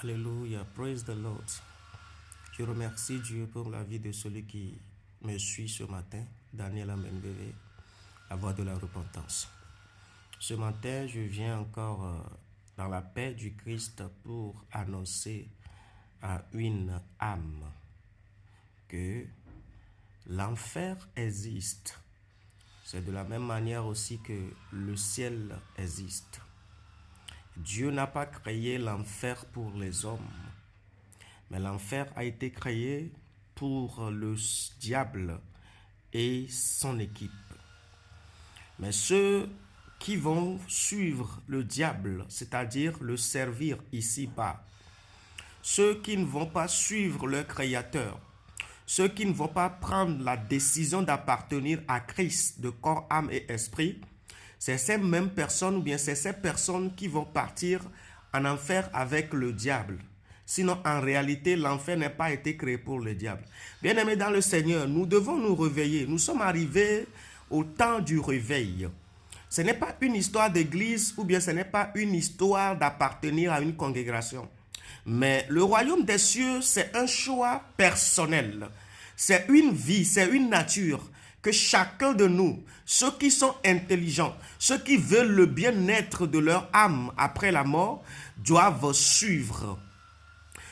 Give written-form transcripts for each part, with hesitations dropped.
Alléluia, praise the Lord. Je remercie Dieu pour la vie de celui qui me suit ce matin, Daniel Amenbeve, la voix de la repentance. Ce matin, je viens encore dans la paix du Christ pour annoncer à une âme que l'enfer existe. C'est de la même manière aussi que le ciel existe. Dieu n'a pas créé l'enfer pour les hommes, mais l'enfer a été créé pour le diable et son équipe. Mais ceux qui vont suivre le diable, c'est-à-dire le servir ici-bas, ceux qui ne vont pas suivre leur Créateur, ceux qui ne vont pas prendre la décision d'appartenir à Christ de corps, âme et esprit, c'est ces mêmes personnes ou bien c'est ces personnes qui vont partir en enfer avec le diable. Sinon, en réalité, l'enfer n'a pas été créé pour le diable. Bien-aimés dans le Seigneur, nous devons nous réveiller. Nous sommes arrivés au temps du réveil. Ce n'est pas une histoire d'église ou bien ce n'est pas une histoire d'appartenir à une congrégation. Mais le royaume des cieux, c'est un choix personnel. C'est une vie, c'est une nature que chacun de nous, ceux qui sont intelligents, ceux qui veulent le bien-être de leur âme après la mort, doivent suivre.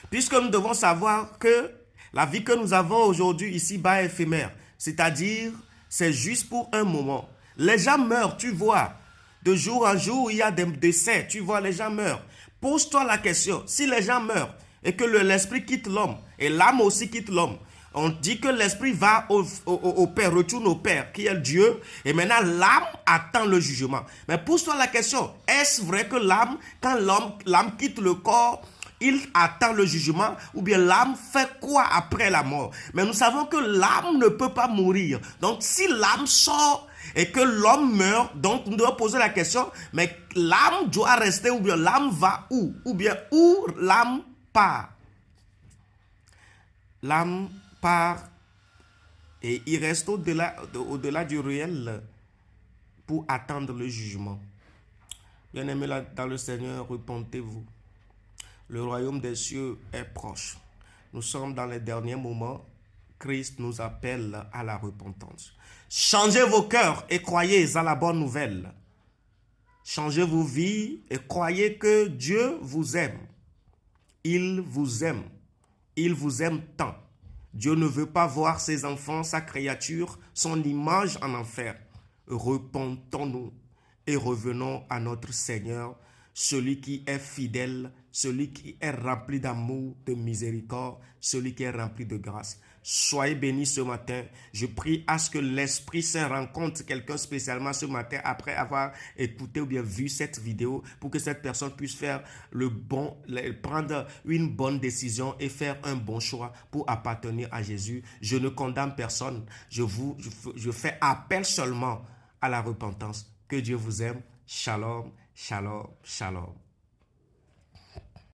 Puisque nous devons savoir que la vie que nous avons aujourd'hui ici-bas est éphémère, c'est-à-dire c'est juste pour un moment. Les gens meurent, tu vois. De jour en jour, il y a des décès, tu vois, les gens meurent. Pose-toi la question, si les gens meurent et que l'esprit quitte l'homme et l'âme aussi quitte l'homme, on dit que l'esprit va au Père, retourne au Père, qui est Dieu, et maintenant l'âme attend le jugement. Mais pose-toi la question, est-ce vrai que l'âme, quand l'âme quitte le corps, il attend le jugement, ou bien l'âme fait quoi après la mort? Mais nous savons que l'âme ne peut pas mourir. Donc si l'âme sort et que l'homme meurt, donc nous devons poser la question, mais l'âme doit rester, ou bien l'âme va où? Ou bien où l'âme part? L'âme part et il reste au-delà du réel pour attendre le jugement. Bien-aimés dans le Seigneur, repentez-vous. Le royaume des cieux est proche. Nous sommes dans les derniers moments. Christ nous appelle à la repentance. Changez vos cœurs et croyez à la bonne nouvelle. Changez vos vies et croyez que Dieu vous aime. Il vous aime. Il vous aime tant. Dieu ne veut pas voir ses enfants, sa créature, son image en enfer. Repentons-nous et revenons à notre Seigneur, celui qui est fidèle, celui qui est rempli d'amour, de miséricorde, celui qui est rempli de grâce. Soyez bénis ce matin. Je prie à ce que l'Esprit Saint rencontre quelqu'un spécialement ce matin après avoir écouté ou bien vu cette vidéo pour que cette personne puisse faire prendre une bonne décision et faire un bon choix pour appartenir à Jésus. Je ne condamne personne. Je fais appel seulement à la repentance. Que Dieu vous aime. Shalom, shalom, shalom.